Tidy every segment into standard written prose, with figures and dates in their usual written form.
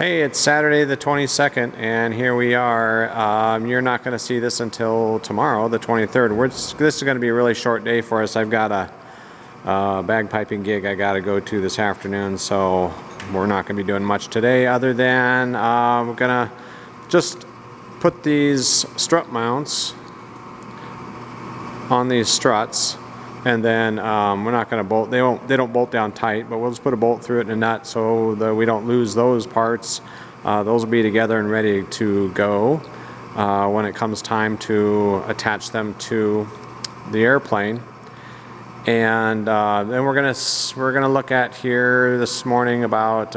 Hey, it's Saturday the 22nd, and here we are. You're not going to see this until tomorrow, the 23rd. This is going to be a really short day for us. I've got a bagpiping gig I got to go to this afternoon, so we're not going to be doing much today other than we're going to just put these strut mounts on these struts, and then we're not going to bolt. They don't bolt down tight, but we'll just put a bolt through it and a nut so that we don't lose those parts. Those will be together and ready to go when it comes time to attach them to the airplane. And then we're gonna look at here this morning about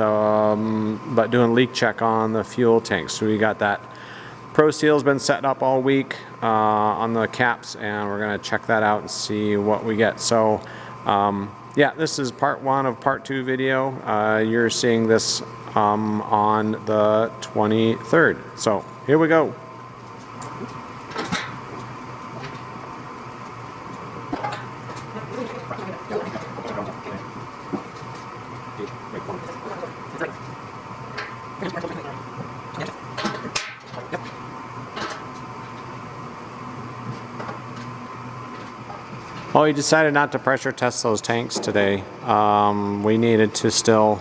doing leak check on the fuel tanks. So we got that Pro Seal's been setting up all week on the caps, and we're going to check that out and see what we get. So yeah, this is part one of part two video. You're seeing this on the 23rd. So here we go. Well, we decided not to pressure test those tanks today. We needed to still,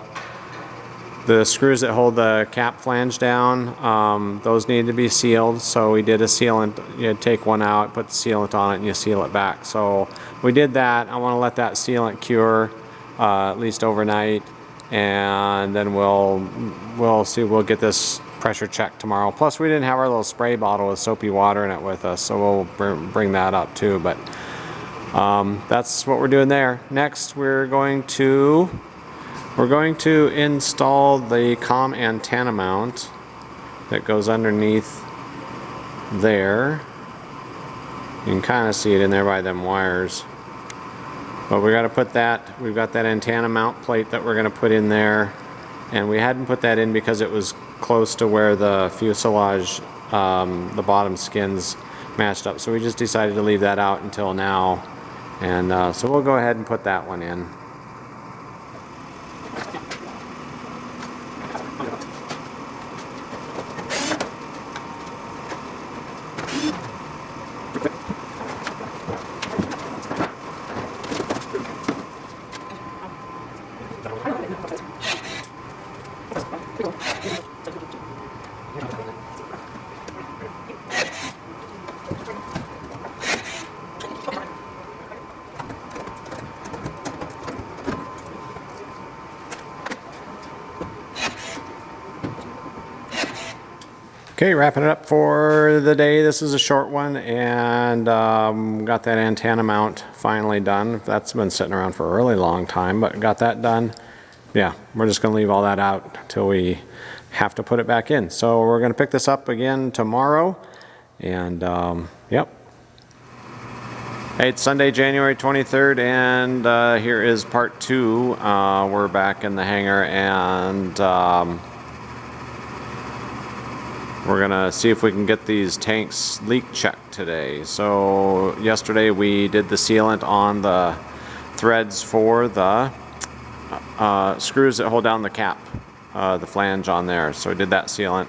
the screws that hold the cap flange down, those needed to be sealed. So we did a sealant. You take one out, put the sealant on it, and you seal it back. So we did that. I want to let that sealant cure at least overnight, and then we'll see. We'll get this pressure checked tomorrow. Plus, we didn't have our little spray bottle with soapy water in it with us, so we'll bring that up too. But that's what we're doing there. Next, we're going to install the comm antenna mount that goes underneath there. You can kind of see it in there by them wires. But we got to put that. We've got that antenna mount plate that we're going to put in there, and we hadn't put that in because it was close to where the fuselage, the bottom skins matched up. So we just decided to leave that out until now. And so we'll go ahead and put that one in. Okay, wrapping it up for the day. This is a short one, and got that antenna mount finally done. That's been sitting around for a really long time, but got that done. Yeah, we're just gonna leave all that out until we have to put it back in. So we're gonna pick this up again tomorrow, and yep. Hey, it's Sunday, January 23rd, and here is part two. We're back in the hangar, and we're gonna see if we can get these tanks leak checked today. So yesterday we did the sealant on the threads for the screws that hold down the cap, the flange on there. So we did that sealant,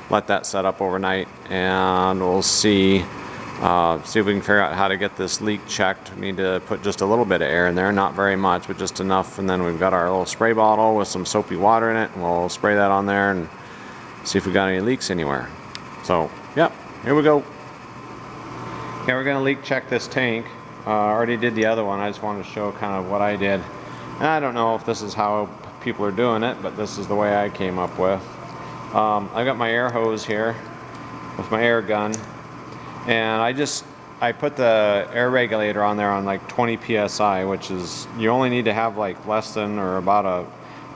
let that set up overnight, and we'll see if we can figure out how to get this leak checked. We need to put just a little bit of air in there, not very much, but just enough. And then we've got our little spray bottle with some soapy water in it, and we'll spray that on there and see if we got any leaks anywhere. So, yep, here we go. Yeah, we're gonna leak check this tank. Already did the other one. I just wanted to show kind of what I did. And I don't know if this is how people are doing it, but this is the way I came up with. I got my air hose here with my air gun, and I put the air regulator on there on like 20 psi, which is, you only need to have like less than or about a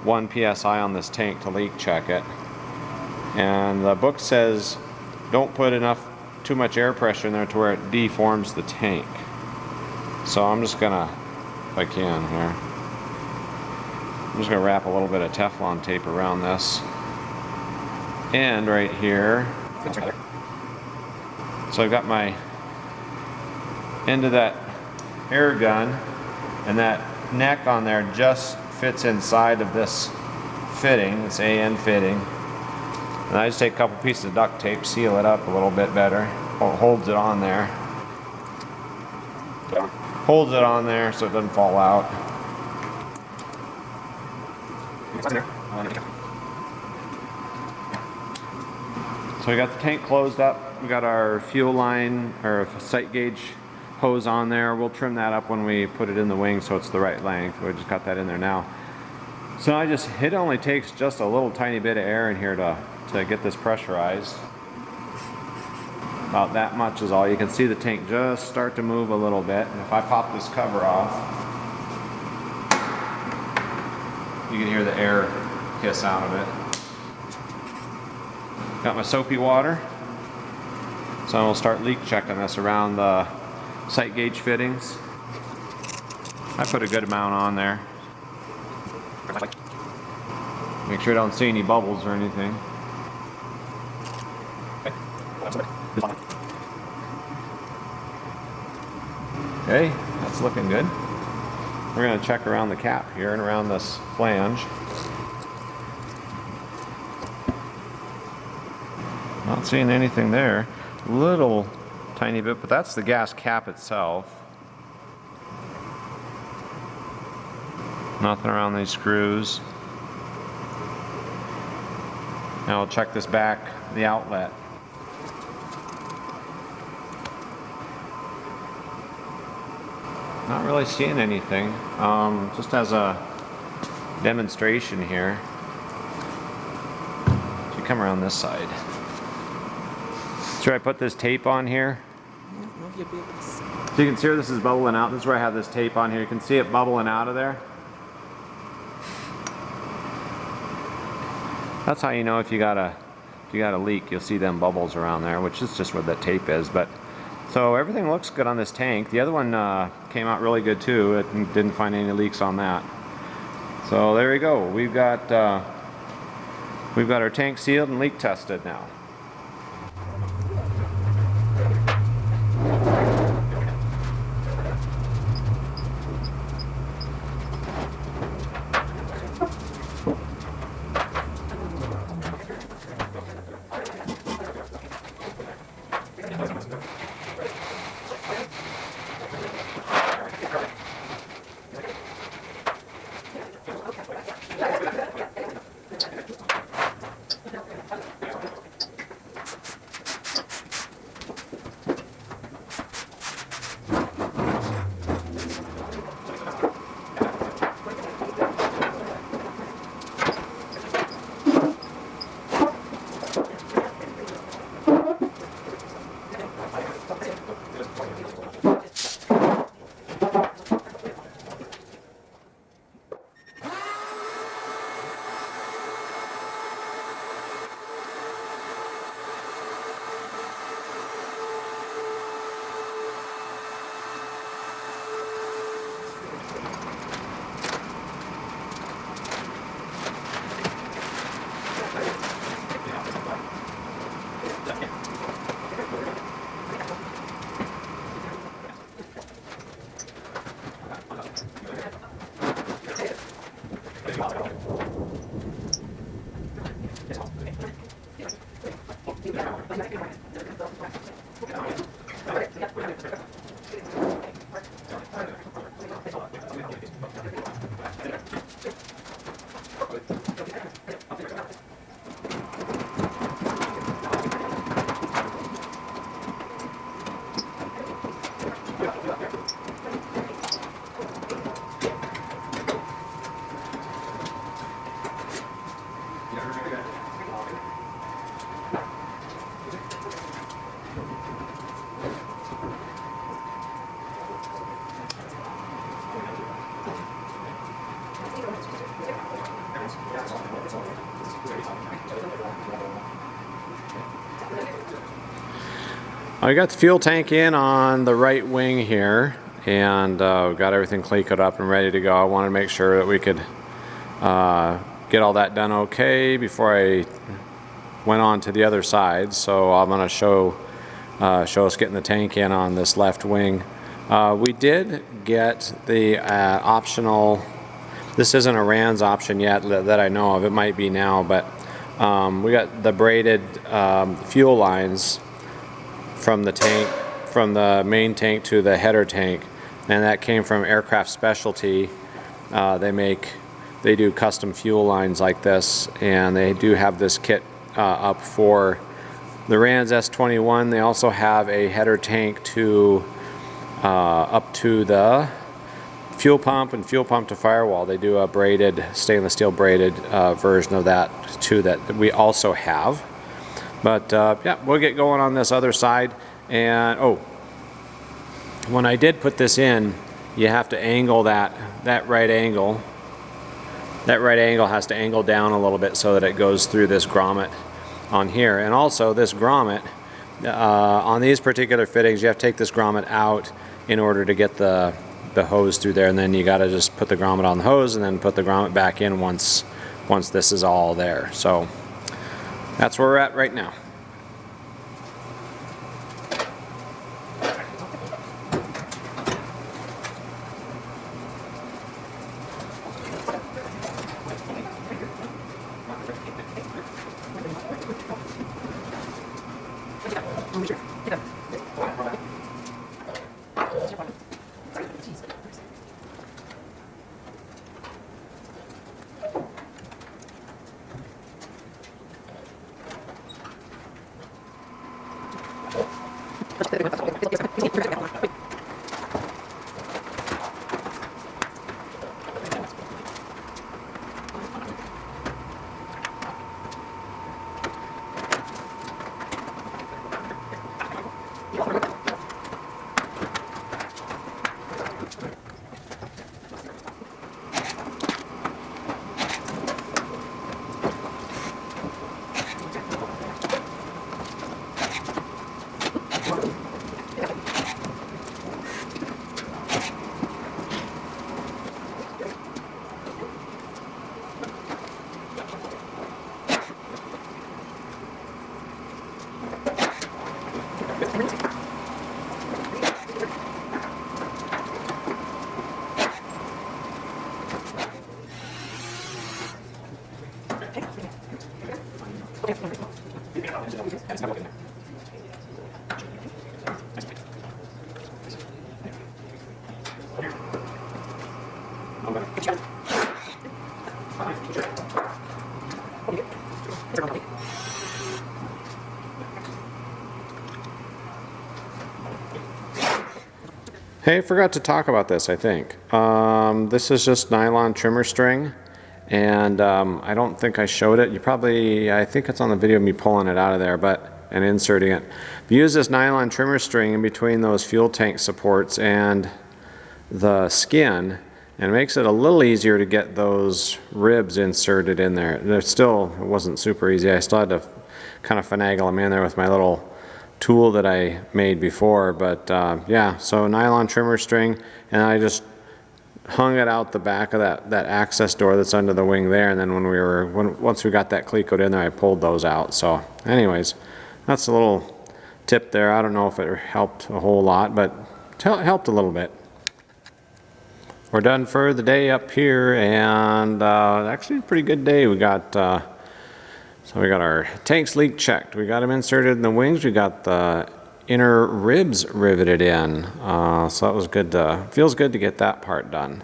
1 psi on this tank to leak check it. And the book says don't put too much air pressure in there to where it deforms the tank. So I'm just gonna, if I can here, I'm just gonna wrap a little bit of Teflon tape around this end right here. So I've got my end of that air gun, and that neck on there just fits inside of this fitting, this AN fitting. And I just take a couple pieces of duct tape, seal it up a little bit better. Holds it on there. Holds it on there so it doesn't fall out. So we got the tank closed up. We got our fuel line or sight gauge hose on there. We'll trim that up when we put it in the wing so it's the right length. We just got that in there now. So it only takes just a little tiny bit of air in here to get this pressurized. About that much is all. You can see the tank just start to move a little bit. And if I pop this cover off, you can hear the air hiss out of it. Got my soapy water. So we'll start leak checking this around the sight gauge fittings. I put a good amount on there. Make sure I don't see any bubbles or anything. Okay, that's looking good. We're going to check around the cap here and around this flange. Not seeing anything there. Little tiny bit, but that's the gas cap itself. Nothing around these screws. Now we'll check this back, the outlet. Not really seeing anything. Just as a demonstration here. If you come around this side. Should I put this tape on here? So you can see where this is bubbling out. This is where I have this tape on here. You can see it bubbling out of there. That's how you know if you got a leak. You'll see them bubbles around there, which is just where the tape is. But so everything looks good on this tank. The other one came out really good too. It didn't find any leaks on that. So there we go. We've got our tank sealed and leak tested now. I got the fuel tank in on the right wing here, and got everything cleaned up and ready to go. I wanted to make sure that we could get all that done okay before I went on to the other side. So I'm going to show us getting the tank in on this left wing. We did get the optional, this isn't a RANS option yet that I know of, it might be now, but We got the braided fuel lines from the tank, from the main tank to the header tank, and that came from Aircraft Specialty. They do custom fuel lines like this, and they do have this kit up for the Rans S21. They also have a header tank to up to the fuel pump and fuel pump to firewall. They do a braided, stainless steel braided version of that too that we also have. But yeah, we'll get going on this other side. And oh, when I did put this in, you have to angle that right angle. That right angle has to angle down a little bit so that it goes through this grommet on here. And also this grommet, on these particular fittings, you have to take this grommet out in order to get the hose through there, and then you got to just put the grommet on the hose and then put the grommet back in once this is all there. So that's where we're at right now. Hey, I forgot to talk about this, I think. This is just nylon trimmer string, and I don't think I showed it. I think it's on the video of me pulling it out of there and inserting it. We use this nylon trimmer string in between those fuel tank supports and the skin, and it makes it a little easier to get those ribs inserted in there. It wasn't super easy. I still had to kind of finagle them in there with my little tool that I made before, but yeah, so nylon trimmer string, and I just hung it out the back of that access door that's under the wing there, and then once we got that cleat in there, I pulled those out. So anyways, that's a little tip there. I don't know if it helped a whole lot, but it helped a little bit. We're done for the day up here, and actually a pretty good day. We got so we got our tanks leak checked. We got them inserted in the wings. We got the inner ribs riveted in. So that was good. Feels good to get that part done.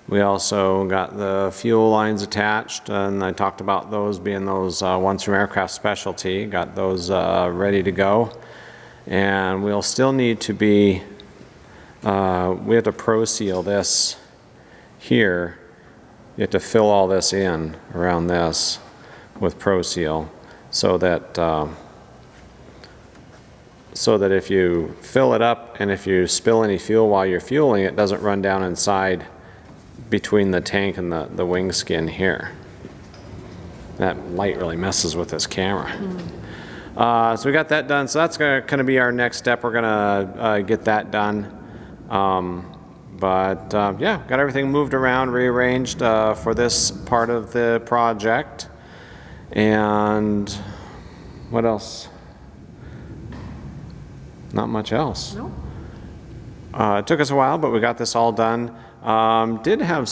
We also got the fuel lines attached, and I talked about those being those ones from Aircraft Specialty. Got those ready to go. And we'll still need to we have to pro seal this here. You have to fill all this in around this with Pro Seal, so that if you fill it up and if you spill any fuel while you're fueling, it doesn't run down inside between the tank and the wing skin here. That light really messes with this camera. So we got that done. So that's going to be our next step. We're going to get that done. Yeah, got everything moved around, rearranged for this part of the project. And what else? Not much else. No. It took us a while, but we got this all done. Did have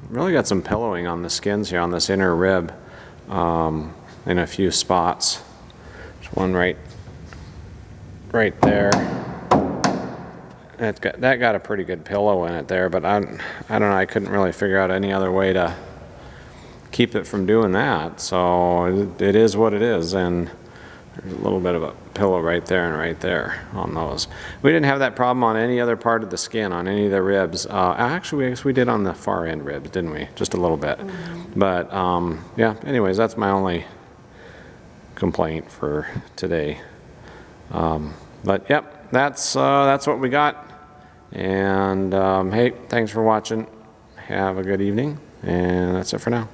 really got some pillowing on the skins here on this inner rib. in a few spots. There's one right there. That got a pretty good pillow in it there, but I don't know, I couldn't really figure out any other way to keep it from doing that. So it is what it is, and there's a little bit of a pillow right there and right there on those. We didn't have that problem on any other part of the skin, on any of the ribs. Actually, I guess we did on the far end ribs, didn't we? Just a little bit. But yeah, anyways, that's my only complaint for today. But yep, that's what we got. And hey, thanks for watching. Have a good evening, and that's it for now.